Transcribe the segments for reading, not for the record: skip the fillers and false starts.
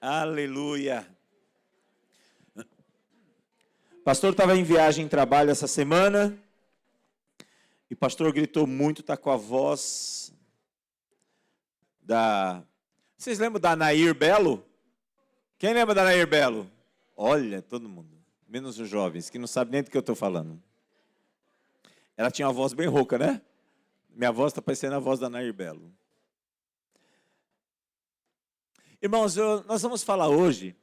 Aleluia. O pastor estava em viagem em trabalho essa semana. E o pastor gritou muito, está com a voz da... Vocês lembram da Nair Belo? Quem lembra da Nair Belo? Olha, todo mundo. Menos os jovens, que não sabem nem do que eu estou falando. Ela tinha uma voz bem rouca, né? Minha voz está parecendo a voz da Nair Belo. Irmãos, nós vamos falar hoje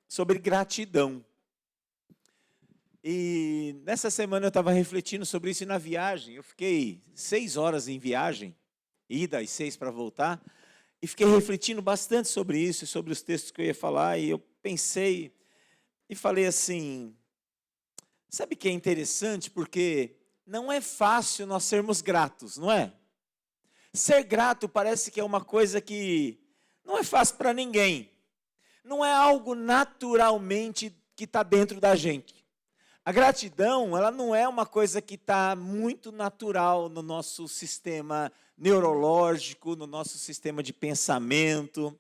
sobre gratidão. E nessa semana eu estava refletindo sobre isso e na viagem. Eu fiquei 6 horas em viagem, ida e 6 para voltar. E fiquei refletindo bastante sobre isso, sobre os textos que eu ia falar. E eu pensei e falei assim, sabe o que é interessante? Porque não é fácil nós sermos gratos, não é? Ser grato parece que é uma coisa que não é fácil para ninguém. Não é algo naturalmente que está dentro da gente. A gratidão, ela não é uma coisa que está muito natural no nosso sistema neurológico, no nosso sistema de pensamento.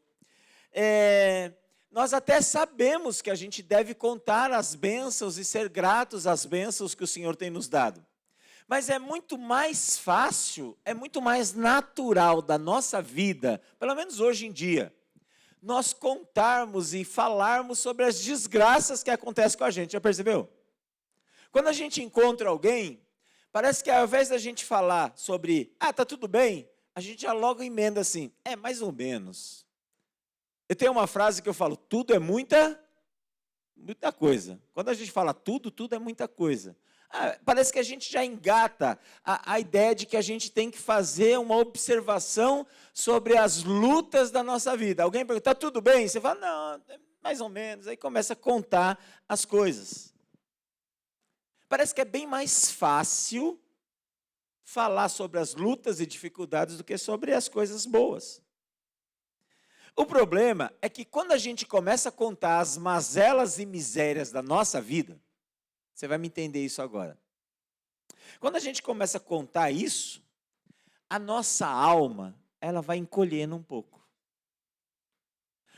Nós até sabemos que a gente deve contar as bênçãos e ser gratos às bênçãos que o Senhor tem nos dado. Mas é muito mais fácil, é muito mais natural da nossa vida, pelo menos hoje em dia, nós contarmos e falarmos sobre as desgraças que acontecem com a gente. Já percebeu? Quando a gente encontra alguém, parece que ao invés da gente falar sobre, tá tudo bem, a gente já logo emenda assim, mais ou menos. Eu tenho uma frase que eu falo, tudo é muita coisa. Quando a gente fala tudo é muita coisa. Parece que a gente já engata a ideia de que a gente tem que fazer uma observação sobre as lutas da nossa vida. Alguém pergunta, tá tudo bem? Você fala, não, mais ou menos. Aí começa a contar as coisas. Parece que é bem mais fácil falar sobre as lutas e dificuldades do que sobre as coisas boas. O problema é que quando a gente começa a contar as mazelas e misérias da nossa vida, você vai me entender isso agora. Quando a gente começa a contar isso, a nossa alma, ela vai encolhendo um pouco.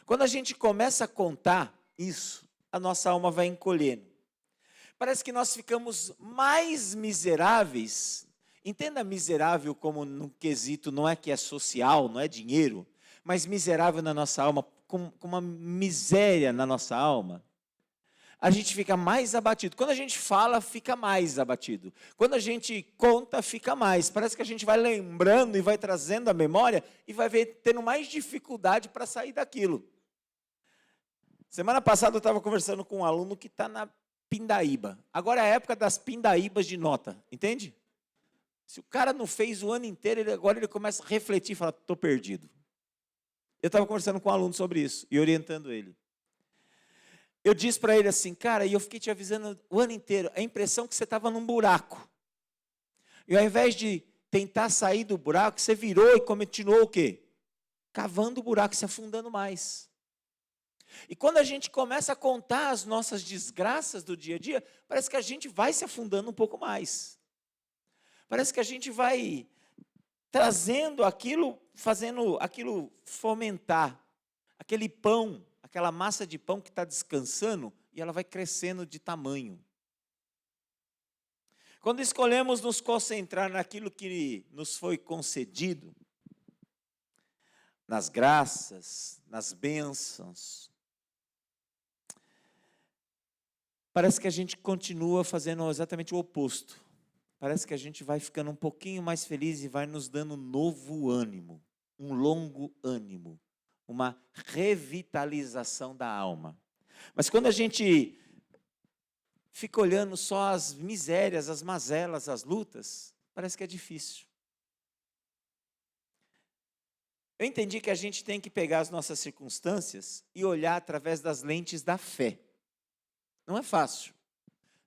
Quando a gente começa a contar isso, a nossa alma vai encolhendo. Parece que nós ficamos mais miseráveis. Entenda miserável como no quesito, não é que é social, não é dinheiro, mas miserável na nossa alma, com uma miséria na nossa alma. A gente fica mais abatido. Quando a gente fala, fica mais abatido. Quando a gente conta, fica mais. Parece que a gente vai lembrando e vai trazendo a memória e vai tendo mais dificuldade para sair daquilo. Semana passada eu estava conversando com um aluno que está na Pindaíba. Agora é a época das pindaíbas de nota, entende? Se o cara não fez o ano inteiro, agora ele começa a refletir e fala, estou perdido. Eu estava conversando com um aluno sobre isso e orientando ele. Eu disse para ele assim, cara, e eu fiquei te avisando o ano inteiro, a impressão que você estava num buraco. E ao invés de tentar sair do buraco, você virou e continuou o quê? Cavando o buraco, se afundando mais. E quando a gente começa a contar as nossas desgraças do dia a dia, parece que a gente vai se afundando um pouco mais. Parece que a gente vai trazendo aquilo, fazendo aquilo fomentar. Aquele pão, aquela massa de pão que está descansando e ela vai crescendo de tamanho. Quando escolhemos nos concentrar naquilo que nos foi concedido, nas graças, nas bênçãos, parece que a gente continua fazendo exatamente o oposto. Parece que a gente vai ficando um pouquinho mais feliz e vai nos dando um novo ânimo, um longo ânimo, uma revitalização da alma. Mas quando a gente fica olhando só as misérias, as mazelas, as lutas, parece que é difícil. Eu entendi que a gente tem que pegar as nossas circunstâncias e olhar através das lentes da fé. Não é fácil.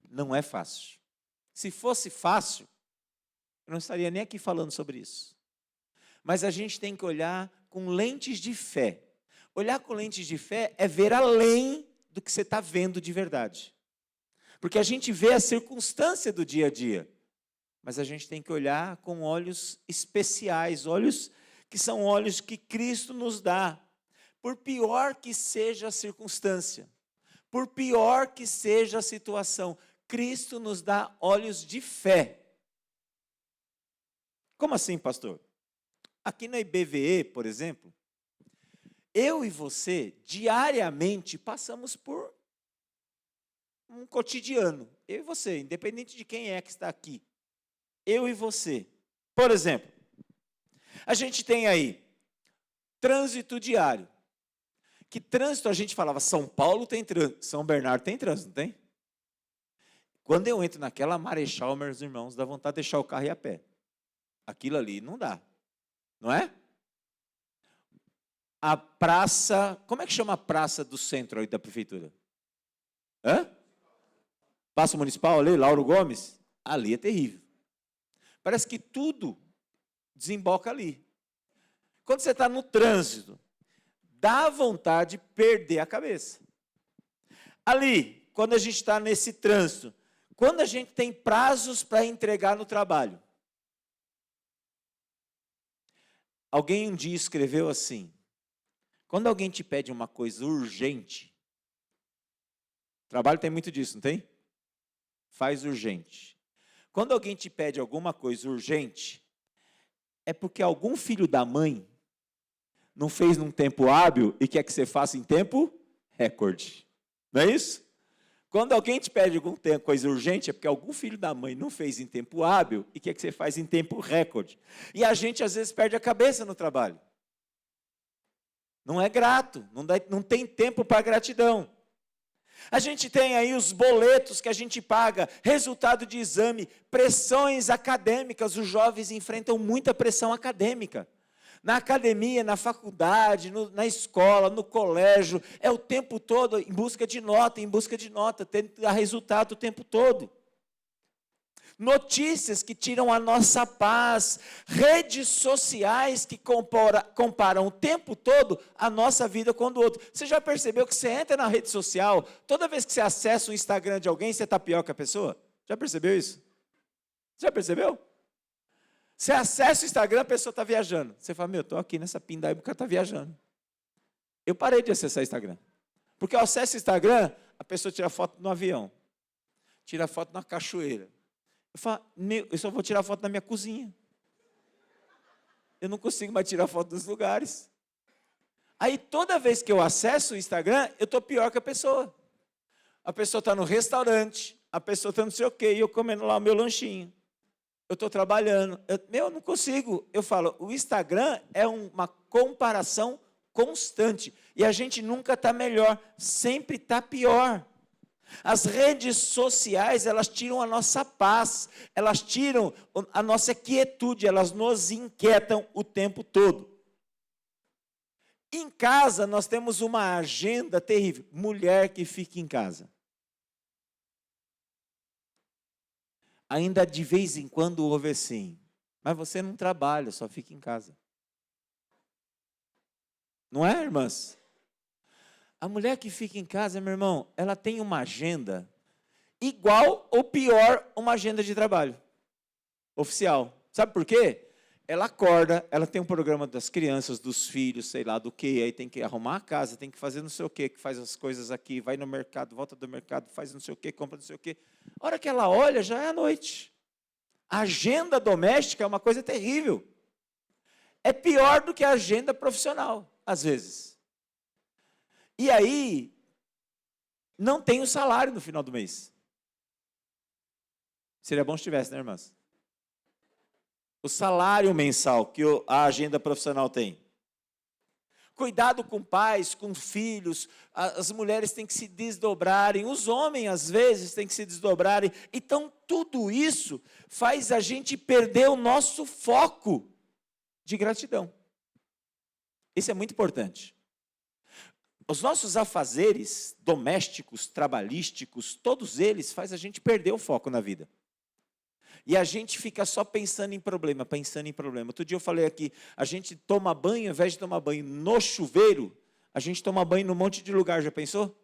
Não é fácil. Se fosse fácil, eu não estaria nem aqui falando sobre isso. Mas a gente tem que olhar com lentes de fé. Olhar com lentes de fé é ver além do que você está vendo de verdade. Porque a gente vê a circunstância do dia a dia. Mas a gente tem que olhar com olhos especiais, olhos que são olhos que Cristo nos dá. por pior que seja a circunstância, por pior que seja a situação, Cristo nos dá olhos de fé. Como assim, pastor? Aqui na IBVE, por exemplo, eu e você, diariamente, passamos por um cotidiano. Eu e você, independente de quem é que está aqui. Eu e você. Por exemplo, a gente tem aí trânsito diário. Que trânsito a gente falava, São Paulo tem trânsito, São Bernardo tem trânsito, não tem? Quando eu entro naquela Marechal, meus irmãos, dá vontade de deixar o carro e ir a pé. Aquilo ali não dá, não é? A praça, como é que chama a praça do centro aí da prefeitura? Hã? Praça Municipal ali, Lauro Gomes? Ali é terrível. Parece que tudo desemboca ali. Quando você está no trânsito, dá vontade de perder a cabeça. Ali, quando a gente está nesse trânsito, quando a gente tem prazos para entregar no trabalho. Alguém um dia escreveu assim, quando alguém te pede uma coisa urgente, trabalho tem muito disso, não tem? Faz urgente. Quando alguém te pede alguma coisa urgente, é porque algum filho da mãe não fez num tempo hábil e quer que você faça em tempo recorde. Não é isso? Quando alguém te pede alguma coisa urgente, é porque algum filho da mãe não fez em tempo hábil e quer que você faça em tempo recorde. E a gente, às vezes, perde a cabeça no trabalho. Não é grato, não tem tempo para gratidão. A gente tem aí os boletos que a gente paga, resultado de exame, pressões acadêmicas. Os jovens enfrentam muita pressão acadêmica. Na academia, na faculdade, na escola, no colégio, é o tempo todo em busca de nota, tendo dar resultado o tempo todo. Notícias que tiram a nossa paz, redes sociais que comparam o tempo todo a nossa vida com o do outro. Você já percebeu que você entra na rede social, toda vez que você acessa o Instagram de alguém, você está pior que a pessoa? Já percebeu isso? Já percebeu? Você acessa o Instagram, a pessoa está viajando. Você fala, estou aqui nessa pindaíba, o cara está viajando. Eu parei de acessar o Instagram. Porque eu acesso o Instagram, a pessoa tira foto no avião. Tira foto na cachoeira. Eu falo, eu só vou tirar foto na minha cozinha. Eu não consigo mais tirar foto dos lugares. Aí, toda vez que eu acesso o Instagram, eu estou pior que a pessoa. A pessoa está no restaurante, a pessoa está não sei o quê, e eu comendo lá o meu lanchinho. Eu estou trabalhando, eu não consigo. Eu falo, o Instagram é uma comparação constante. E a gente nunca está melhor, sempre está pior. As redes sociais, elas tiram a nossa paz, elas tiram a nossa quietude, elas nos inquietam o tempo todo. Em casa, nós temos uma agenda terrível. Mulher que fica em casa. Ainda de vez em quando ouve assim, mas você não trabalha, só fica em casa. Não é, irmãs? A mulher que fica em casa, meu irmão, ela tem uma agenda igual ou pior uma agenda de trabalho oficial. Sabe por quê? Ela acorda, ela tem um programa das crianças, dos filhos, sei lá do que, aí tem que arrumar a casa, tem que fazer não sei o que faz as coisas aqui, vai no mercado, volta do mercado, faz não sei o que, compra não sei o que. A hora que ela olha, já é a noite. A agenda doméstica é uma coisa terrível. É pior do que a agenda profissional, às vezes. E aí, não tem o salário no final do mês. Seria bom se tivesse, né, irmãs? O salário mensal que a agenda profissional tem. Cuidado com pais, com filhos, as mulheres têm que se desdobrarem, os homens, às vezes, têm que se desdobrarem. Então, tudo isso faz a gente perder o nosso foco de gratidão. Isso é muito importante. Os nossos afazeres domésticos, trabalhísticos, todos eles fazem a gente perder o foco na vida. E a gente fica só pensando em problema, pensando em problema. Outro dia eu falei aqui, a gente toma banho, ao invés de tomar banho no chuveiro, a gente toma banho num monte de lugar, já pensou?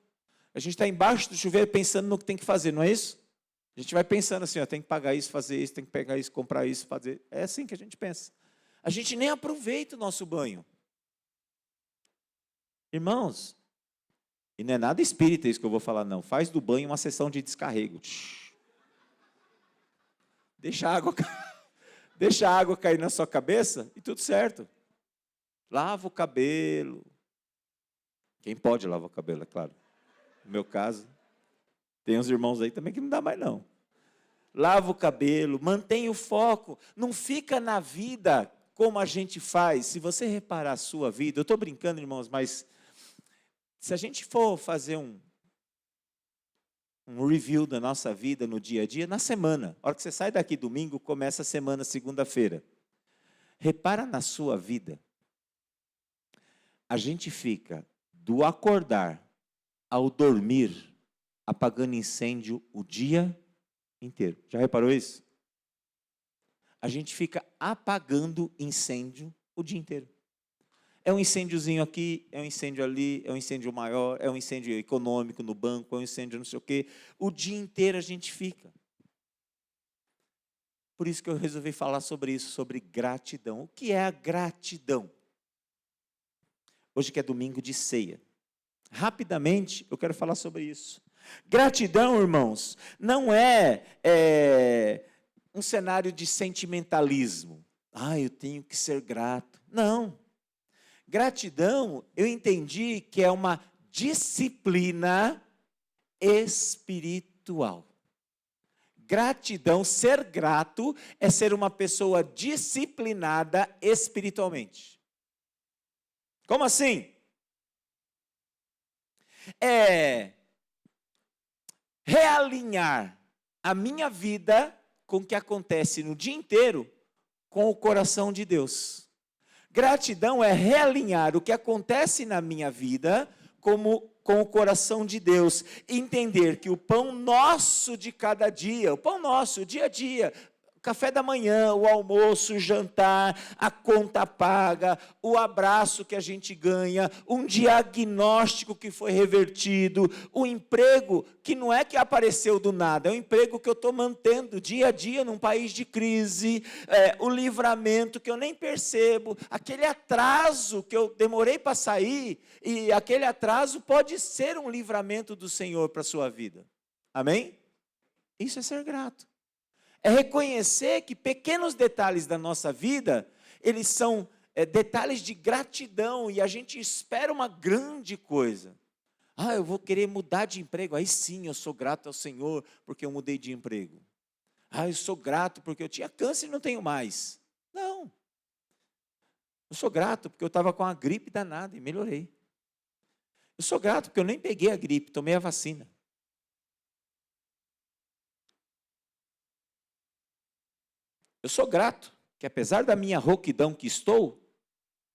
A gente está embaixo do chuveiro pensando no que tem que fazer, não é isso? A gente vai pensando assim, ó, tem que pagar isso, fazer isso, tem que pegar isso, comprar isso, fazer. É assim que a gente pensa. A gente nem aproveita o nosso banho. Irmãos, e não é nada espírita isso que eu vou falar, não. Faz do banho uma sessão de descarrego. Deixa a água, deixa a água cair na sua cabeça e tudo certo. Lava o cabelo. Quem pode lavar o cabelo, é claro. No meu caso, tem uns irmãos aí também que não dá mais não. Lava o cabelo, mantém o foco. Não fica na vida como a gente faz. Se você reparar a sua vida, eu estou brincando, irmãos, mas se a gente for fazer um review da nossa vida no dia a dia, na semana. A hora que você sai daqui domingo, começa a semana segunda-feira. Repara na sua vida. A gente fica do acordar ao dormir apagando incêndio o dia inteiro. Já reparou isso? A gente fica apagando incêndio o dia inteiro. É um incêndiozinho aqui, é um incêndio ali, é um incêndio maior, é um incêndio econômico no banco, é um incêndio não sei o quê. O dia inteiro a gente fica. Por isso que eu resolvi falar sobre isso, sobre gratidão. O que é a gratidão? Hoje que é domingo de ceia. Rapidamente, eu quero falar sobre isso. Gratidão, irmãos, não é um cenário de sentimentalismo. Eu tenho que ser grato. Não. Gratidão, eu entendi que é uma disciplina espiritual. Gratidão, ser grato, é ser uma pessoa disciplinada espiritualmente. Como assim? É realinhar a minha vida com o que acontece no dia inteiro com o coração de Deus. Gratidão é realinhar o que acontece na minha vida com o coração de Deus. Entender que o pão nosso de cada dia, o pão nosso, o dia a dia, o café da manhã, o almoço, o jantar, a conta paga, o abraço que a gente ganha, um diagnóstico que foi revertido, o emprego que não é que apareceu do nada, é um emprego que eu estou mantendo dia a dia num país de crise, o livramento que eu nem percebo, aquele atraso que eu demorei para sair, e aquele atraso pode ser um livramento do Senhor para a sua vida. Amém? Isso é ser grato. É reconhecer que pequenos detalhes da nossa vida, eles são detalhes de gratidão, e a gente espera uma grande coisa. Eu vou querer mudar de emprego, aí sim eu sou grato ao Senhor, porque eu mudei de emprego. Eu sou grato porque eu tinha câncer e não tenho mais. Não. Eu sou grato porque eu estava com uma gripe danada e melhorei. Eu sou grato porque eu nem peguei a gripe, tomei a vacina. Eu sou grato que, apesar da minha rouquidão que estou,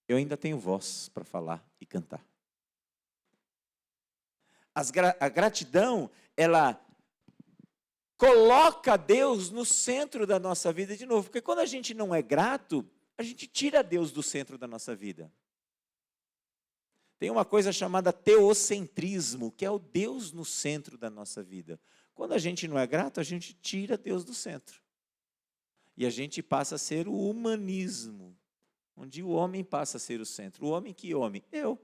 eu ainda tenho voz para falar e cantar. A gratidão, ela coloca Deus no centro da nossa vida de novo. Porque quando a gente não é grato, a gente tira Deus do centro da nossa vida. Tem uma coisa chamada teocentrismo, que é o Deus no centro da nossa vida. Quando a gente não é grato, a gente tira Deus do centro. E a gente passa a ser o humanismo, onde o homem passa a ser o centro. O homem, que homem? Eu.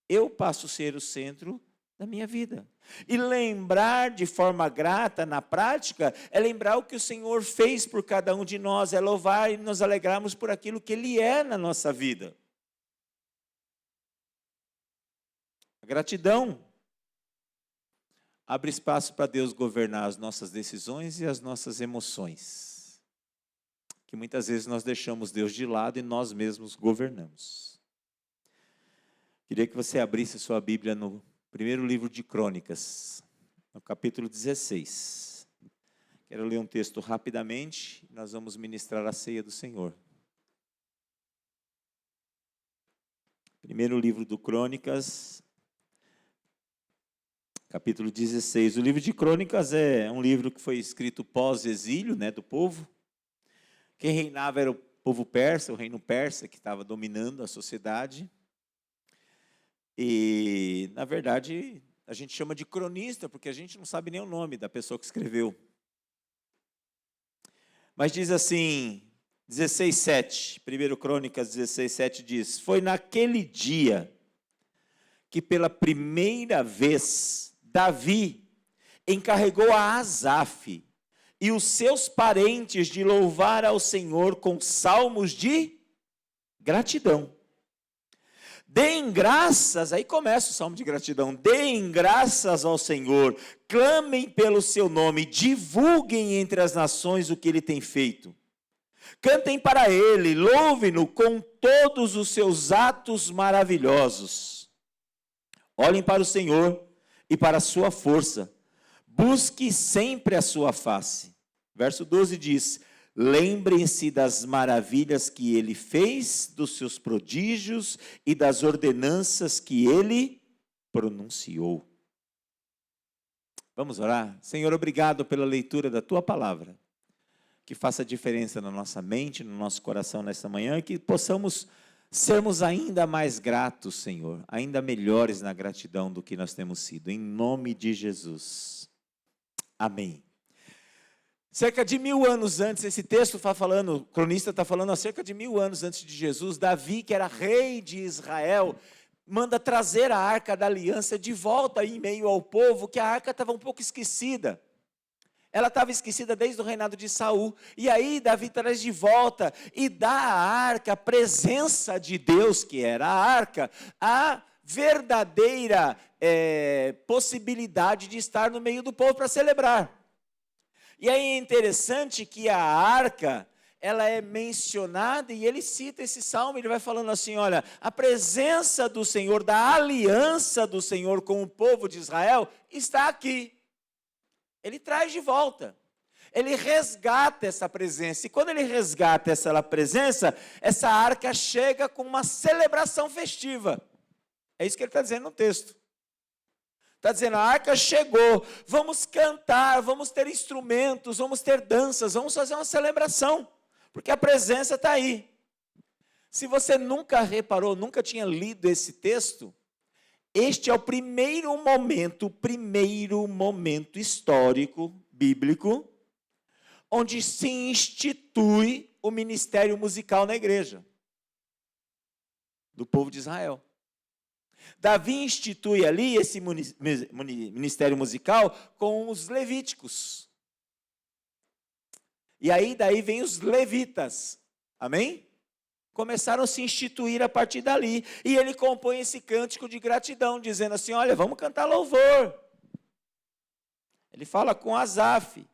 Eu passo a ser o centro da minha vida. E lembrar de forma grata, na prática, é lembrar o que o Senhor fez por cada um de nós, é louvar e nos alegrarmos por aquilo que Ele é na nossa vida. A gratidão abre espaço para Deus governar as nossas decisões e as nossas emoções, que muitas vezes nós deixamos Deus de lado e nós mesmos governamos. Queria que você abrisse sua Bíblia no primeiro livro de Crônicas, no capítulo 16. Quero ler um texto rapidamente, nós vamos ministrar a ceia do Senhor. Primeiro livro do Crônicas, capítulo 16. O livro de Crônicas é um livro que foi escrito pós-exílio, do povo. Quem reinava era o povo persa, o reino persa, que estava dominando a sociedade. E, na verdade, a gente chama de cronista, porque a gente não sabe nem o nome da pessoa que escreveu. Mas diz assim, 16:7, 1 Crônicas 16:7 diz: foi naquele dia que pela primeira vez Davi encarregou a Asaf e os seus parentes de louvar ao Senhor com salmos de gratidão. Deem graças, aí começa o salmo de gratidão. Deem graças ao Senhor, clamem pelo seu nome, divulguem entre as nações o que ele tem feito. Cantem para ele, louvem-no com todos os seus atos maravilhosos. Olhem para o Senhor e para a sua força. Busque sempre a sua face. Verso 12 diz: lembrem-se das maravilhas que ele fez, dos seus prodígios e das ordenanças que ele pronunciou. Vamos orar? Senhor, obrigado pela leitura da tua palavra. Que faça diferença na nossa mente, no nosso coração nesta manhã, e que possamos sermos ainda mais gratos, Senhor, ainda melhores na gratidão do que nós temos sido, em nome de Jesus. Amém. Cerca de 1000 anos antes, esse texto está falando, o cronista está falando, há cerca de 1000 anos antes de Jesus, Davi, que era rei de Israel, manda trazer a Arca da Aliança de volta em meio ao povo, que a arca estava um pouco esquecida. Ela estava esquecida desde o reinado de Saul. E aí Davi traz de volta e dá à arca a presença de Deus, que era a arca, a verdadeira possibilidade de estar no meio do povo para celebrar. E aí é interessante que a arca, ela é mencionada, e ele cita esse salmo, ele vai falando assim, olha, a presença do Senhor, da aliança do Senhor com o povo de Israel, está aqui. Ele traz de volta, ele resgata essa presença, e quando ele resgata essa presença, essa arca chega com uma celebração festiva. É isso que ele está dizendo no texto. Está dizendo, a arca chegou, vamos cantar, vamos ter instrumentos, vamos ter danças, vamos fazer uma celebração, porque a presença está aí. Se você nunca reparou, nunca tinha lido esse texto, este é o primeiro momento histórico, bíblico, onde se institui o ministério musical na igreja, do povo de Israel. Davi institui ali esse ministério musical com os levíticos. E aí daí vem os levitas, amém? Começaram a se instituir a partir dali. E ele compõe esse cântico de gratidão, dizendo assim, olha, vamos cantar louvor. Ele fala com Asaf.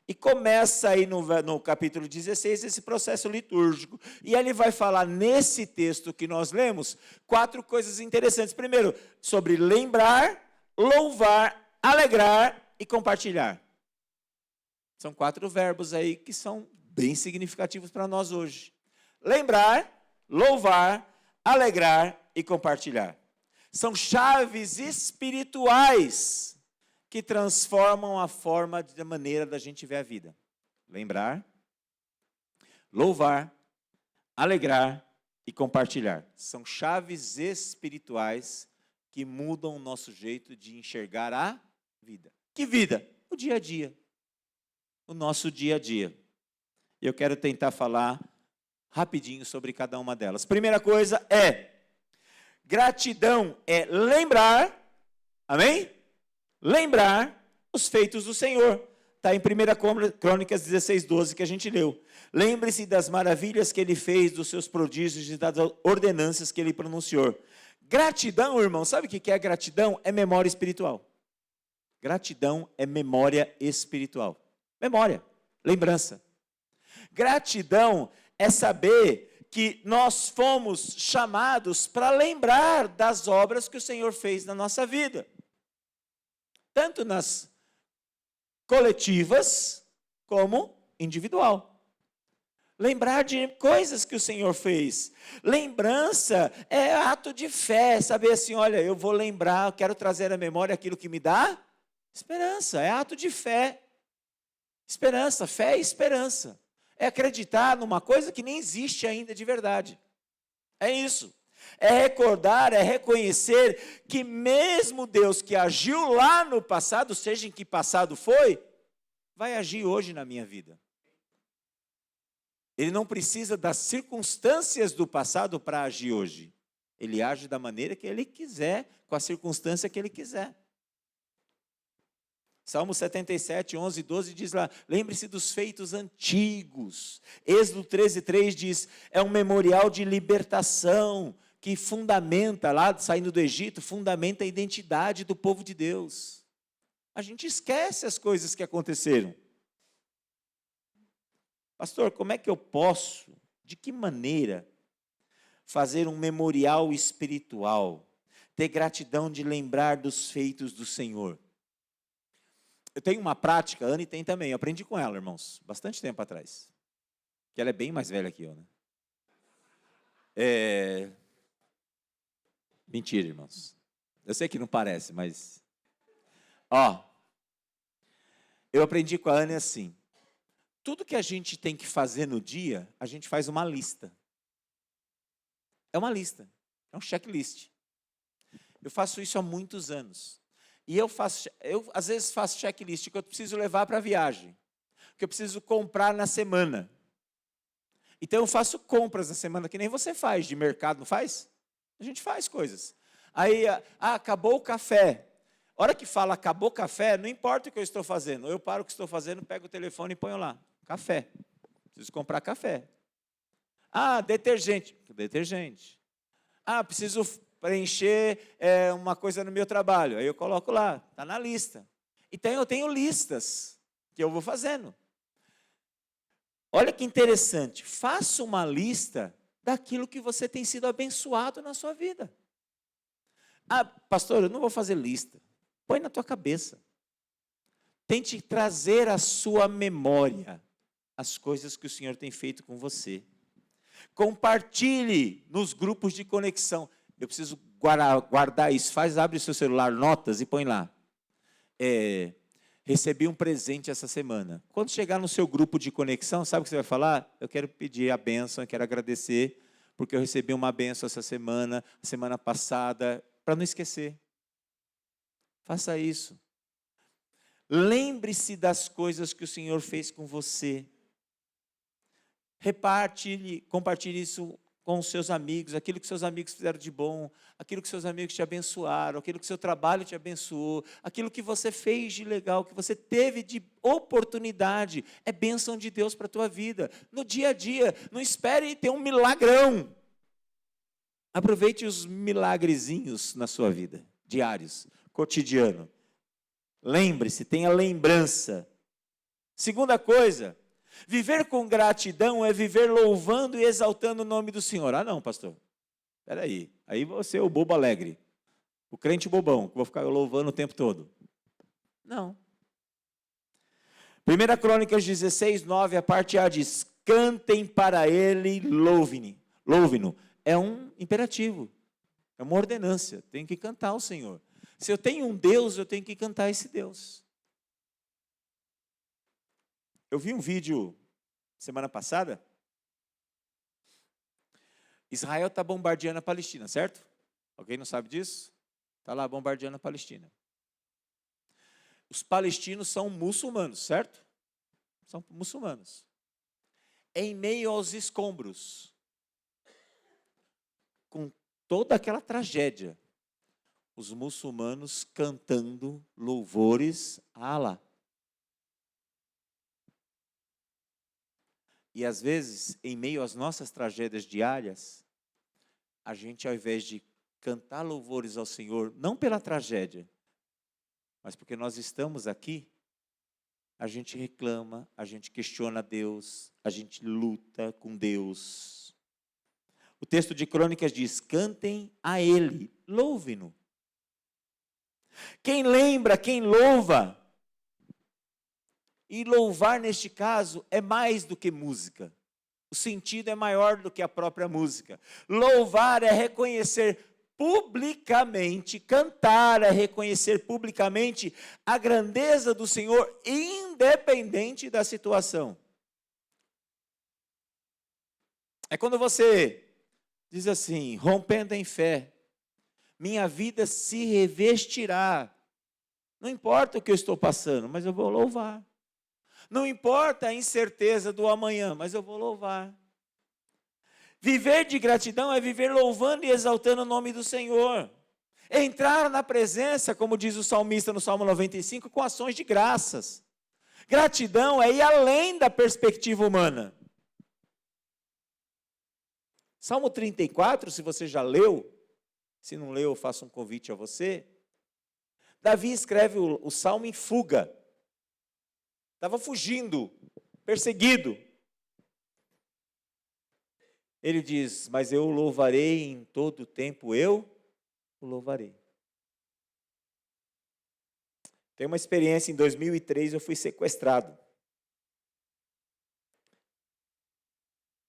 E começa aí no capítulo 16 esse processo litúrgico. E ele vai falar nesse texto que nós lemos, 4 coisas interessantes. Primeiro, sobre lembrar, louvar, alegrar e compartilhar. São 4 verbos aí que são bem significativos para nós hoje. Lembrar, louvar, alegrar e compartilhar. São chaves espirituais que transformam a forma, da maneira da gente ver a vida. Lembrar, louvar, alegrar e compartilhar. São chaves espirituais que mudam o nosso jeito de enxergar a vida. Que vida? O dia a dia. O nosso dia a dia. Eu quero tentar falar rapidinho sobre cada uma delas. Primeira coisa gratidão é lembrar, amém? Lembrar os feitos do Senhor. Está em 1 Crônicas 16:12 que a gente leu. Lembre-se das maravilhas que ele fez, dos seus prodígios e das ordenanças que ele pronunciou. Gratidão, irmão, sabe o que é gratidão? É memória espiritual. Gratidão é memória espiritual. Memória, lembrança. Gratidão é saber que nós fomos chamados para lembrar das obras que o Senhor fez na nossa vida. Tanto nas coletivas como individual. Lembrar de coisas que o Senhor fez. Lembrança é ato de fé, saber assim, olha, eu vou lembrar, eu quero trazer à memória aquilo que me dá esperança, é ato de fé. Esperança, fé e esperança. É acreditar numa coisa que nem existe ainda de verdade. É isso. É recordar, é reconhecer que mesmo Deus que agiu lá no passado, seja em que passado foi, vai agir hoje na minha vida. Ele não precisa das circunstâncias do passado para agir hoje. Ele age da maneira que ele quiser, com a circunstância que ele quiser. Salmo 77, 11 e 12 diz lá, lembre-se dos feitos antigos. Êxodo 13, 3 diz, é um memorial de libertação que fundamenta, lá saindo do Egito, fundamenta a identidade do povo de Deus. A gente esquece as coisas que aconteceram. Pastor, como é que eu posso, de que maneira, fazer um memorial espiritual, ter gratidão de lembrar dos feitos do Senhor? Eu tenho uma prática, a Anne tem também, eu aprendi com ela, irmãos, bastante tempo atrás. Que ela é bem mais velha que eu, né? Mentira, irmãos. Eu sei que não parece, mas... eu aprendi com a Anne assim, tudo que a gente tem que fazer no dia, a gente faz uma lista. É uma lista, é um checklist. Eu faço isso há muitos anos. E eu às vezes faço checklist que eu preciso levar para a viagem, que eu preciso comprar na semana. Então eu faço compras na semana, que nem você faz, de mercado, não faz? A gente faz coisas. Aí, acabou o café. A hora que fala acabou o café, não importa o que eu estou fazendo. Eu paro o que estou fazendo, pego o telefone e ponho lá. Café. Preciso comprar café. Detergente. Preciso preencher uma coisa no meu trabalho. Aí eu coloco lá, está na lista. Então eu tenho listas que eu vou fazendo. Olha que interessante, faça uma lista daquilo que você tem sido abençoado na sua vida. Pastor, eu não vou fazer lista. Põe na tua cabeça. Tente trazer à sua memória as coisas que o Senhor tem feito com você. Compartilhe nos grupos de conexão. Eu preciso guardar isso. Abre o seu celular, notas e põe lá. Recebi um presente essa semana. Quando chegar no seu grupo de conexão, sabe o que você vai falar? Eu quero pedir a bênção, eu quero agradecer, porque eu recebi uma bênção essa semana passada, para não esquecer. Faça isso. Lembre-se das coisas que o Senhor fez com você. Compartilhe isso com os seus amigos, aquilo que seus amigos fizeram de bom, aquilo que seus amigos te abençoaram, aquilo que seu trabalho te abençoou, aquilo que você fez de legal, que você teve de oportunidade, é bênção de Deus para a tua vida. No dia a dia, não espere ter um milagrão. Aproveite os milagrezinhos na sua vida, diários, cotidiano. Lembre-se, tenha lembrança. Segunda coisa, viver com gratidão é viver louvando e exaltando o nome do Senhor. Não, pastor. Espera aí você é o bobo alegre. O crente bobão, que vou ficar louvando o tempo todo. Não. 1 Crônicas 16, 9, a parte A diz, cantem para ele, louve-no. É um imperativo, é uma ordenância, tem que cantar ao Senhor. Se eu tenho um Deus, eu tenho que cantar esse Deus. Eu vi um vídeo semana passada. Israel está bombardeando a Palestina, certo? Alguém não sabe disso? Está lá bombardeando a Palestina. Os palestinos são muçulmanos, certo? São muçulmanos. Em meio aos escombros, com toda aquela tragédia, os muçulmanos cantando louvores a Alá. E às vezes, em meio às nossas tragédias diárias, a gente, ao invés de cantar louvores ao Senhor, não pela tragédia, mas porque nós estamos aqui, a gente reclama, a gente questiona Deus, a gente luta com Deus. O texto de Crônicas diz, cantem a Ele, louve-no. Quem lembra, quem louva. E louvar, neste caso, é mais do que música. O sentido é maior do que a própria música. Louvar é reconhecer publicamente, cantar é reconhecer publicamente a grandeza do Senhor, independente da situação. É quando você diz assim, rompendo em fé, minha vida se revestirá. Não importa o que eu estou passando, mas eu vou louvar. Não importa a incerteza do amanhã, mas eu vou louvar. Viver de gratidão é viver louvando e exaltando o nome do Senhor. Entrar na presença, como diz o salmista no Salmo 95, com ações de graças. Gratidão é ir além da perspectiva humana. Salmo 34, se você já leu, se não leu, eu faço um convite a você. Davi escreve o salmo em fuga. Estava fugindo, perseguido. Ele diz, mas eu o louvarei em todo o tempo, eu o louvarei. Tem uma experiência, em 2003 eu fui sequestrado.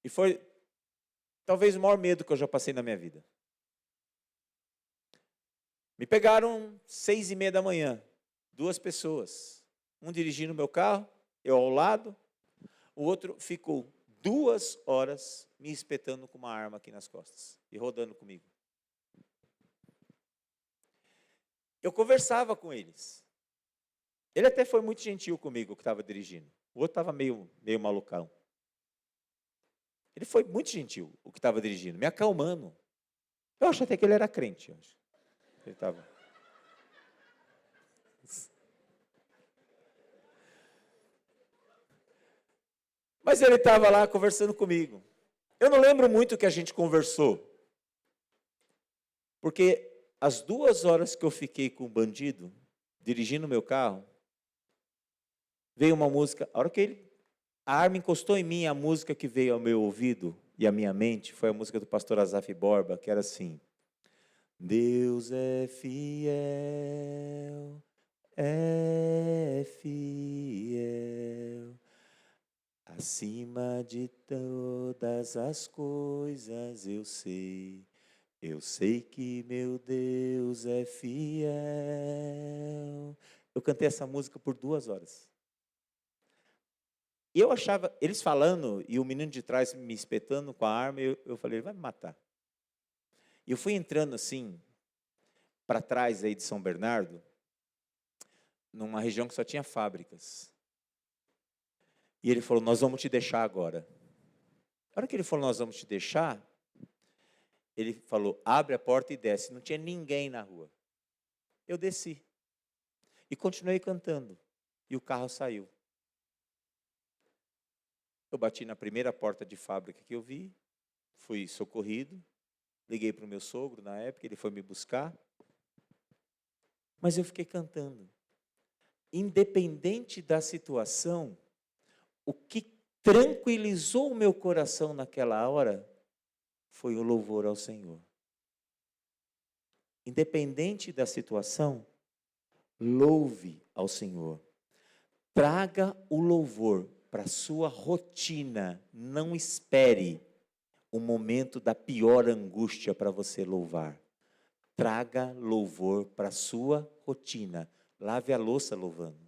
E foi talvez o maior medo que eu já passei na minha vida. Me pegaram 6:30 da manhã, 2 pessoas. Um dirigindo o meu carro, eu ao lado. O outro ficou 2 horas me espetando com uma arma aqui nas costas e rodando comigo. Eu conversava com eles. Ele até foi muito gentil comigo, que estava dirigindo. O outro estava meio malucão. Ele foi muito gentil, o que estava dirigindo, me acalmando. Eu acho até que ele era crente. Ele estava... Mas ele estava lá conversando comigo. Eu não lembro muito o que a gente conversou. Porque as 2 horas que eu fiquei com o bandido, dirigindo o meu carro, veio uma música. A hora que a arma encostou em mim, a música que veio ao meu ouvido e à minha mente foi a música do pastor Asaf Borba, que era assim: Deus é fiel, acima de todas as coisas eu sei que meu Deus é fiel. Eu cantei essa música por 2 horas. E eu achava, eles falando, e o menino de trás me espetando com a arma, eu falei, ele vai me matar. E eu fui entrando assim, para trás aí de São Bernardo, numa região que só tinha fábricas. E ele falou, nós vamos te deixar agora. A hora que ele falou, nós vamos te deixar, ele falou, abre a porta e desce. Não tinha ninguém na rua. Eu desci. E continuei cantando. E o carro saiu. Eu bati na primeira porta de fábrica que eu vi, fui socorrido, liguei para o meu sogro na época, ele foi me buscar, mas eu fiquei cantando. Independente da situação, o que tranquilizou o meu coração naquela hora foi o louvor ao Senhor. Independente da situação, louve ao Senhor. Traga o louvor para a sua rotina. Não espere o momento da pior angústia para você louvar. Traga louvor para a sua rotina. Lave a louça louvando.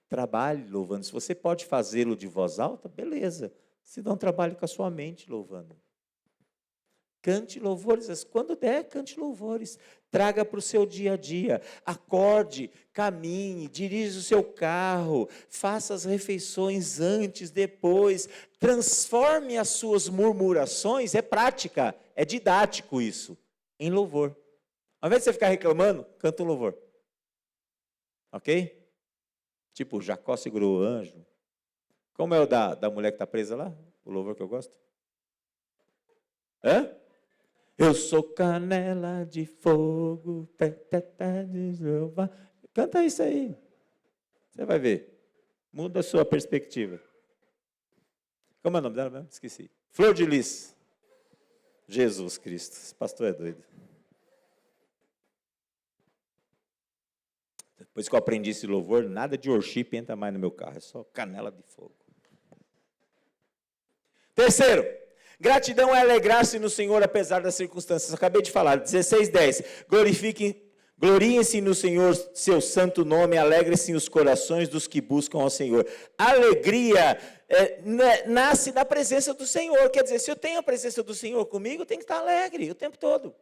Trabalhe louvando. Se você pode fazê-lo de voz alta, beleza. Se não, trabalhe com a sua mente louvando. Cante louvores, quando der, cante louvores. Traga para o seu dia a dia. Acorde, caminhe, dirija o seu carro, faça as refeições antes, depois. Transforme as suas murmurações, é prática, é didático isso, em louvor. Ao invés de você ficar reclamando, canta um louvor. Ok? Tipo, Jacó segurou o anjo. Como é o da mulher que está presa lá? O louvor que eu gosto? Hã? Eu sou canela de fogo, de Jeová. Canta isso aí. Você vai ver. Muda a sua perspectiva. Como é o nome dela mesmo? Esqueci. Flor de Lis. Jesus Cristo. Esse pastor é doido. Depois que eu aprendi esse louvor, nada de worship entra mais no meu carro. É só canela de fogo. Terceiro. Gratidão é alegrar-se no Senhor apesar das circunstâncias. Acabei de falar, 16:10. Gloriem-se no Senhor, seu santo nome, alegrem-se os corações dos que buscam ao Senhor. Alegria nasce da presença do Senhor. Quer dizer, se eu tenho a presença do Senhor comigo, eu tenho que estar alegre o tempo todo.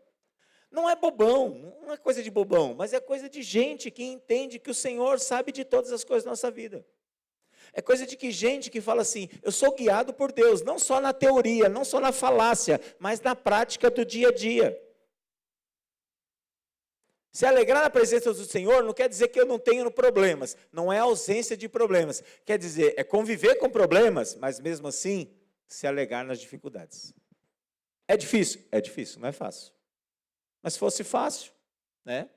Não é bobão, não é coisa de bobão, mas é coisa de gente que entende que o Senhor sabe de todas as coisas da nossa vida. É coisa de que gente que fala assim, eu sou guiado por Deus, não só na teoria, não só na falácia, mas na prática do dia a dia. Se alegrar na presença do Senhor não quer dizer que eu não tenho problemas, não é ausência de problemas, quer dizer, é conviver com problemas, mas mesmo assim, se alegrar nas dificuldades. É difícil? É difícil, não é fácil. Mas se fosse fácil, né?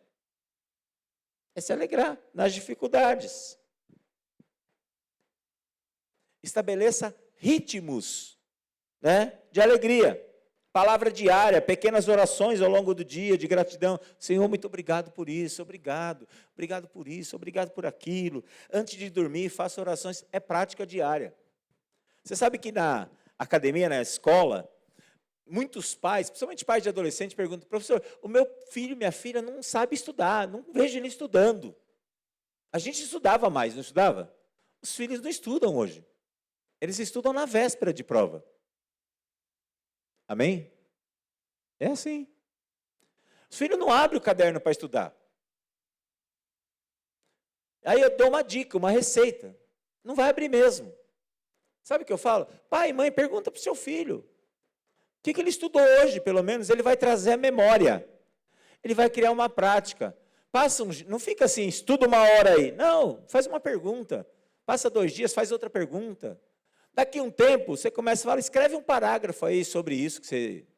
É se alegrar nas dificuldades. Estabeleça ritmos, né, de alegria. Palavra diária, pequenas orações ao longo do dia de gratidão. Senhor, muito obrigado por isso, obrigado por isso, obrigado por aquilo. Antes de dormir, faça orações, é prática diária. Você sabe que na academia, na escola, muitos pais, principalmente pais de adolescente, perguntam, professor, o meu filho, minha filha não sabe estudar, não vejo ele estudando. A gente estudava mais, não estudava? Os filhos não estudam hoje. Eles estudam na véspera de prova. Amém? É assim. Os filhos não abrem o caderno para estudar. Aí eu dou uma dica, uma receita. Não vai abrir mesmo. Sabe o que eu falo? Pai, mãe, pergunta para o seu filho. O que ele estudou hoje, pelo menos? Ele vai trazer a memória. Ele vai criar uma prática. Não fica assim, estuda uma hora aí. Não, faz uma pergunta. Passa 2 dias, faz outra pergunta. Daqui a um tempo, você começa a falar, escreve um parágrafo aí sobre isso.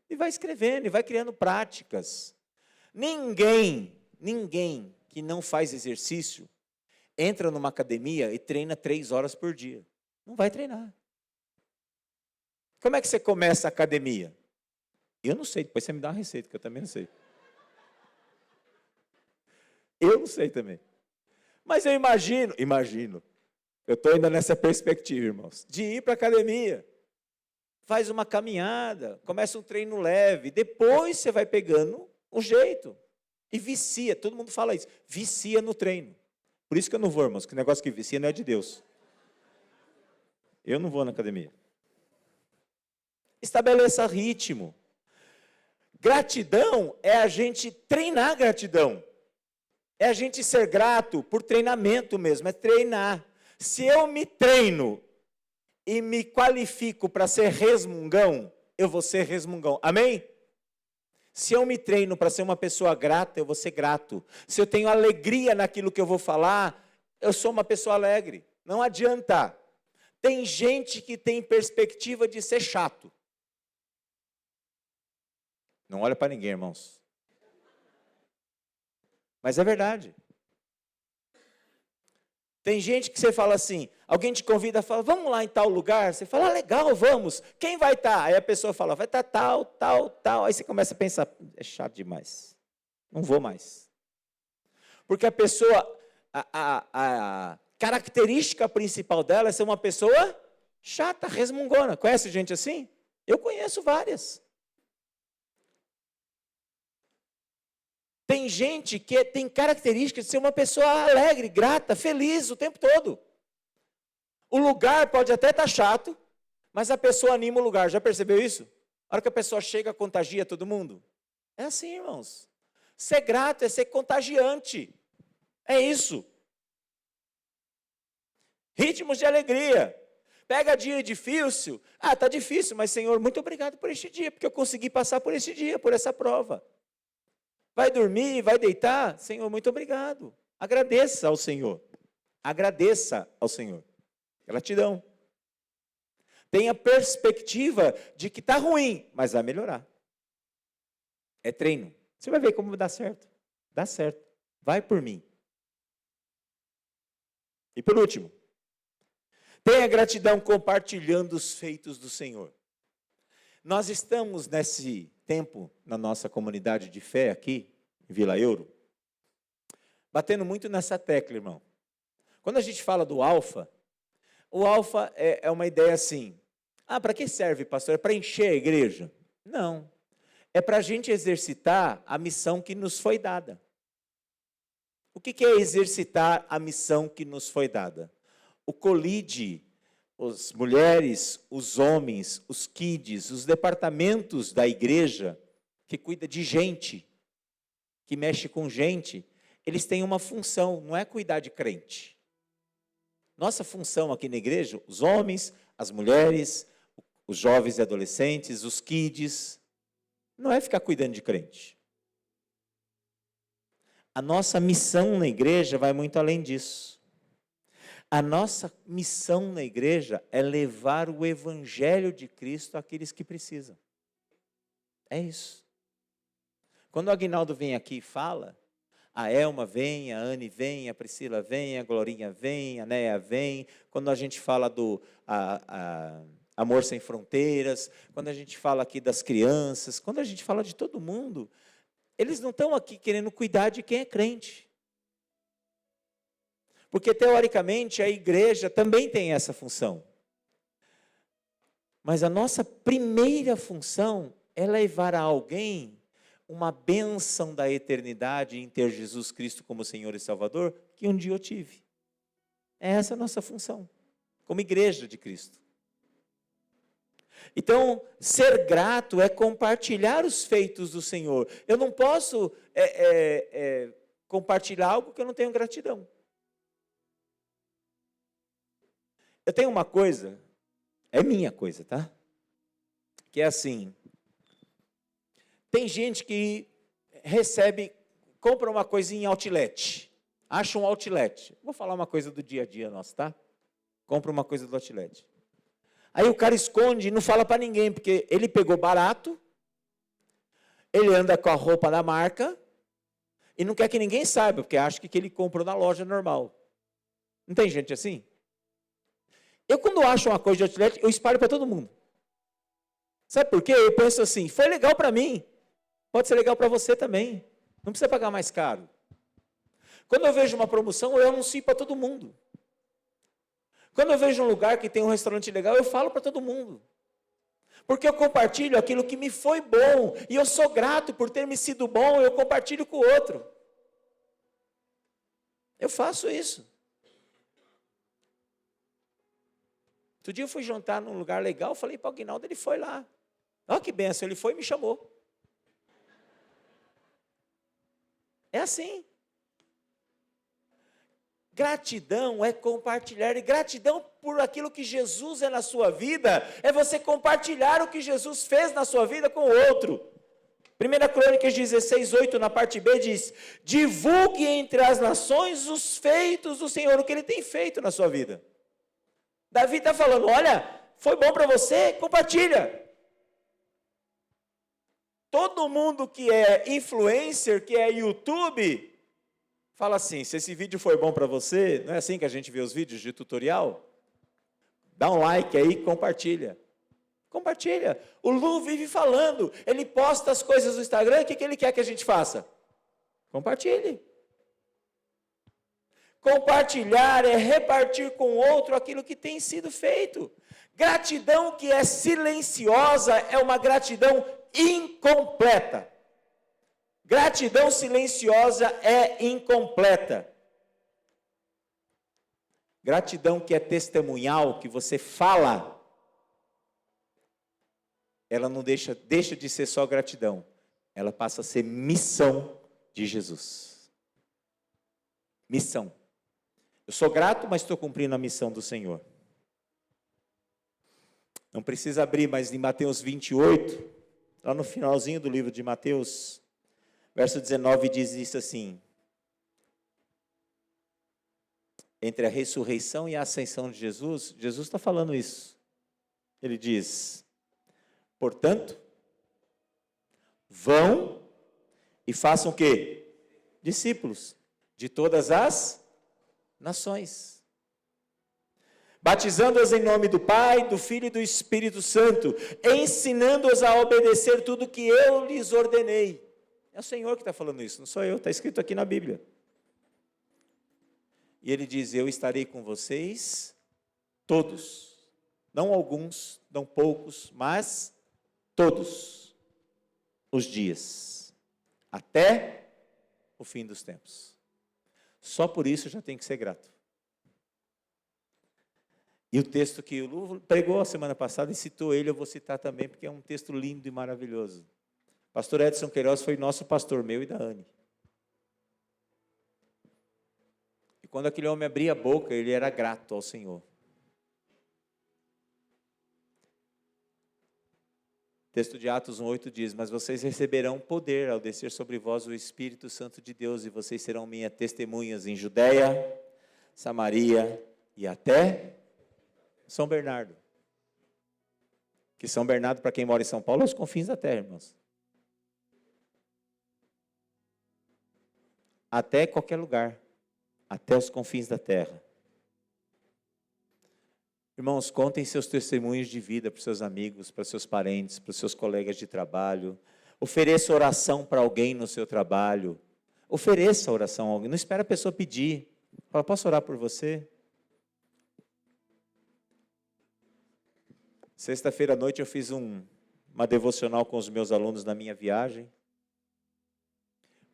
E vai escrevendo, e vai criando práticas. Ninguém que não faz exercício, entra numa academia e treina 3 horas por dia. Não vai treinar. Como é que você começa a academia? Eu não sei, depois você me dá uma receita, que eu também não sei. Eu não sei também. Mas eu imagino. Eu estou ainda nessa perspectiva, irmãos, de ir para a academia. Faz uma caminhada, começa um treino leve, depois você vai pegando o jeito. E vicia, todo mundo fala isso, vicia no treino. Por isso que eu não vou, irmãos, que o negócio que vicia não é de Deus. Eu não vou na academia. Estabeleça ritmo. Gratidão é a gente treinar gratidão. É a gente ser grato por treinamento mesmo, é treinar. Se eu me treino e me qualifico para ser resmungão, eu vou ser resmungão. Amém? Se eu me treino para ser uma pessoa grata, eu vou ser grato. Se eu tenho alegria naquilo que eu vou falar, eu sou uma pessoa alegre. Não adianta. Tem gente que tem perspectiva de ser chato. Não olha para ninguém, irmãos. Mas é verdade. Tem gente que você fala assim, alguém te convida, fala, vamos lá em tal lugar. Você fala, legal, vamos. Quem vai estar? Aí a pessoa fala, vai estar tal. Aí você começa a pensar, é chato demais. Não vou mais. Porque a pessoa, a característica principal dela é ser uma pessoa chata, resmungona. Conhece gente assim? Eu conheço várias. Tem gente que tem características de ser uma pessoa alegre, grata, feliz o tempo todo. O lugar pode até estar chato, mas a pessoa anima o lugar. Já percebeu isso? A hora que a pessoa chega, contagia todo mundo. É assim, irmãos. Ser grato é ser contagiante. É isso. Ritmos de alegria. Pega dia difícil. Está difícil, mas Senhor, muito obrigado por este dia, porque eu consegui passar por este dia, por essa prova. Vai dormir, vai deitar? Senhor, muito obrigado. Agradeça ao Senhor. Agradeça ao Senhor. Gratidão. Tenha perspectiva de que está ruim, mas vai melhorar. É treino. Você vai ver como dá certo. Dá certo. Vai por mim. E por último, tenha gratidão compartilhando os feitos do Senhor. Nós estamos nesse tempo, na nossa comunidade de fé aqui, em Vila Euro, batendo muito nessa tecla, irmão. Quando a gente fala do alfa, o alfa é uma ideia assim, para que serve, pastor? É para encher a igreja? Não, é para a gente exercitar a missão que nos foi dada. O que é exercitar a missão que nos foi dada? O colide, as mulheres, os homens, os kids, os departamentos da igreja que cuida de gente, que mexe com gente, eles têm uma função, não é cuidar de crente. Nossa função aqui na igreja, os homens, as mulheres, os jovens e adolescentes, os kids, não é ficar cuidando de crente. A nossa missão na igreja vai muito além disso. A nossa missão na igreja é levar o evangelho de Cristo àqueles que precisam. É isso. Quando o Aguinaldo vem aqui e fala, a Elma vem, a Anne vem, a Priscila vem, a Glorinha vem, a Néia vem. Quando a gente fala do Amor Sem Fronteiras, quando a gente fala aqui das crianças, quando a gente fala de todo mundo, eles não estão aqui querendo cuidar de quem é crente. Porque, teoricamente, a igreja também tem essa função. Mas a nossa primeira função é levar a alguém uma bênção da eternidade em ter Jesus Cristo como Senhor e Salvador, que um dia eu tive. É essa a nossa função, como igreja de Cristo. Então, ser grato é compartilhar os feitos do Senhor. Eu não posso compartilhar algo que eu não tenho gratidão. Eu tenho uma coisa, é minha coisa, tá? Que é assim, tem gente que compra uma coisinha em outlet, acha um outlet. Vou falar uma coisa do dia a dia nosso, tá? Compra uma coisa do outlet. Aí o cara esconde e não fala para ninguém, porque ele pegou barato, ele anda com a roupa da marca, e não quer que ninguém saiba, porque acha que ele comprou na loja normal. Não tem gente assim? Eu, quando acho uma coisa de outlet, eu espalho para todo mundo. Sabe por quê? Eu penso assim, foi legal para mim, pode ser legal para você também. Não precisa pagar mais caro. Quando eu vejo uma promoção, eu anuncio para todo mundo. Quando eu vejo um lugar que tem um restaurante legal, eu falo para todo mundo. Porque eu compartilho aquilo que me foi bom, e eu sou grato por ter me sido bom, eu compartilho com o outro. Eu faço isso. Outro dia eu fui jantar num lugar legal, falei para o Aguinaldo, ele foi lá. Olha que benção, ele foi e me chamou. É assim. Gratidão é compartilhar, e gratidão por aquilo que Jesus é na sua vida, é você compartilhar o que Jesus fez na sua vida com o outro. 1 Crônicas 16:8, na parte B, diz, divulgue entre as nações os feitos do Senhor, o que Ele tem feito na sua vida. Davi está falando, olha, foi bom para você, compartilha. Todo mundo que é influencer, que é YouTube, fala assim, se esse vídeo foi bom para você, não é assim que a gente vê os vídeos de tutorial? Dá um like aí, compartilha. Compartilha. O Lu vive falando, ele posta as coisas no Instagram, o que ele quer que a gente faça? Compartilhe. Compartilhar é repartir com o outro aquilo que tem sido feito. Gratidão que é silenciosa é uma gratidão incompleta. Gratidão silenciosa é incompleta. Gratidão que é testemunhal, que você fala, ela não deixa de ser só gratidão. Ela passa a ser missão de Jesus. Missão. Eu sou grato, mas estou cumprindo a missão do Senhor. Não precisa abrir, mas em Mateus 28, lá no finalzinho do livro de Mateus, verso 19 diz isso assim, entre a ressurreição e a ascensão de Jesus, Jesus está falando isso. Ele diz, portanto, vão e façam o quê? Discípulos de todas as nações, batizando-as em nome do Pai, do Filho e do Espírito Santo, ensinando-as a obedecer tudo que eu lhes ordenei. É o Senhor que está falando isso, não sou eu, está escrito aqui na Bíblia. E ele diz, eu estarei com vocês todos, não alguns, não poucos, mas todos os dias, até o fim dos tempos. Só por isso já tem que ser grato. E o texto que o Lu pregou a semana passada e citou ele, eu vou citar também, porque é um texto lindo e maravilhoso. Pastor Edson Queiroz foi nosso pastor, meu e da Anne. E quando aquele homem abria a boca, ele era grato ao Senhor. O texto de Atos 1:8 diz: mas vocês receberão poder ao descer sobre vós o Espírito Santo de Deus, e vocês serão minhas testemunhas em Judeia, Samaria e até São Bernardo. Que São Bernardo, para quem mora em São Paulo, é os confins da terra, irmãos. Até qualquer lugar, até os confins da terra. Irmãos, contem seus testemunhos de vida para os seus amigos, para os seus parentes, para os seus colegas de trabalho. Ofereça oração para alguém no seu trabalho. Ofereça oração a alguém. Não espera a pessoa pedir. Fala, posso orar por você? Sexta-feira à noite eu fiz uma devocional com os meus alunos na minha viagem.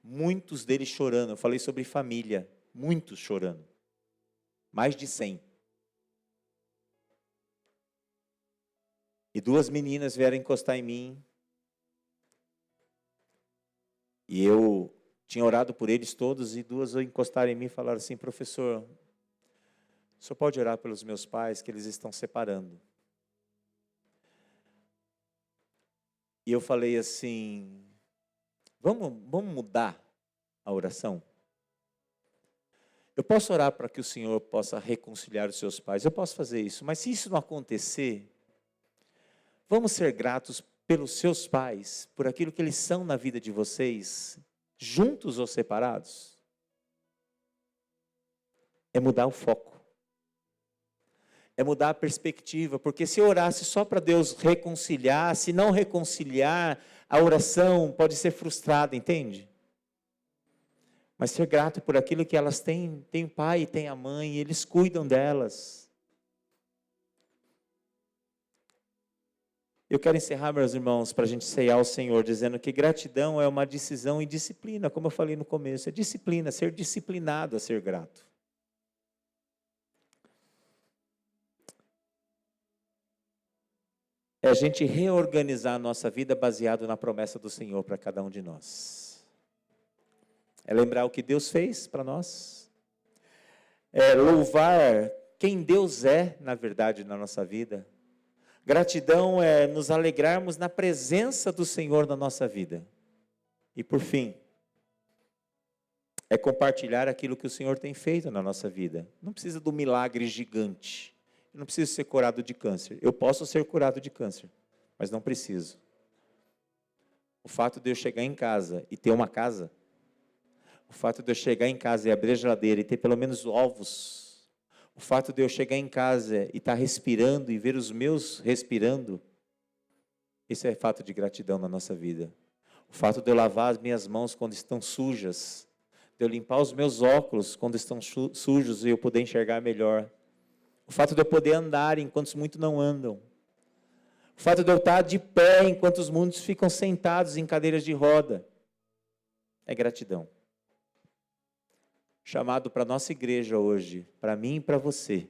Muitos deles chorando. Eu falei sobre família. Muitos chorando. Mais de 100. E 2 meninas vieram encostar em mim. E eu tinha orado por eles todos, e 2 encostaram em mim e falaram assim: professor, o senhor pode orar pelos meus pais, que eles estão separando? E eu falei assim: vamos mudar a oração? Eu posso orar para que o Senhor possa reconciliar os seus pais, eu posso fazer isso, mas se isso não acontecer, vamos ser gratos pelos seus pais, por aquilo que eles são na vida de vocês, juntos ou separados? É mudar o foco. É mudar a perspectiva, porque se eu orasse só para Deus reconciliar, se não reconciliar, a oração pode ser frustrada, entende? Mas ser grato por aquilo que elas têm, tem o pai e tem a mãe, e eles cuidam delas. Eu quero encerrar, meus irmãos, para a gente ceiar ao Senhor, dizendo que gratidão é uma decisão e disciplina, como eu falei no começo, é disciplina, ser disciplinado a ser grato. É a gente reorganizar a nossa vida baseado na promessa do Senhor para cada um de nós. É lembrar o que Deus fez para nós. É louvar quem Deus é, na verdade, na nossa vida. Gratidão é nos alegrarmos na presença do Senhor na nossa vida. E por fim, é compartilhar aquilo que o Senhor tem feito na nossa vida. Não precisa do milagre gigante. Eu não preciso ser curado de câncer. Eu posso ser curado de câncer, mas não preciso. O fato de eu chegar em casa e ter uma casa, o fato de eu chegar em casa e abrir a geladeira e ter pelo menos ovos, o fato de eu chegar em casa e estar respirando e ver os meus respirando, isso é fato de gratidão na nossa vida. O fato de eu lavar as minhas mãos quando estão sujas, de eu limpar os meus óculos quando estão sujos e eu poder enxergar melhor. O fato de eu poder andar enquanto muitos não andam. O fato de eu estar de pé enquanto os muitos ficam sentados em cadeiras de roda. É gratidão. Chamado para a nossa igreja hoje, para mim e para você,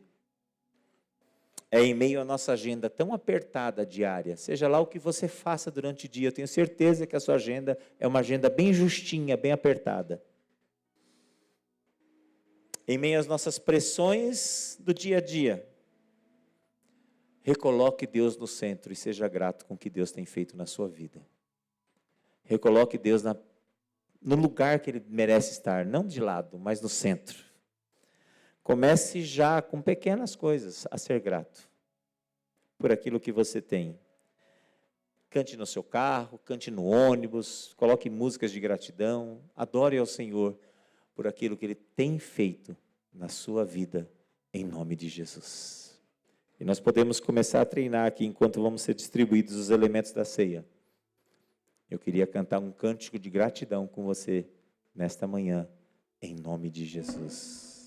é em meio à nossa agenda tão apertada diária, seja lá o que você faça durante o dia, eu tenho certeza que a sua agenda é uma agenda bem justinha, bem apertada. Em meio às nossas pressões do dia a dia, recoloque Deus no centro e seja grato com o que Deus tem feito na sua vida. Recoloque Deus no lugar que Ele merece estar, não de lado, mas no centro. Comece já com pequenas coisas a ser grato por aquilo que você tem. Cante no seu carro, cante no ônibus, coloque músicas de gratidão, adore ao Senhor por aquilo que Ele tem feito na sua vida, em nome de Jesus. E nós podemos começar a treinar aqui, enquanto vamos ser distribuídos os elementos da ceia. Eu queria cantar um cântico de gratidão com você, nesta manhã, em nome de Jesus.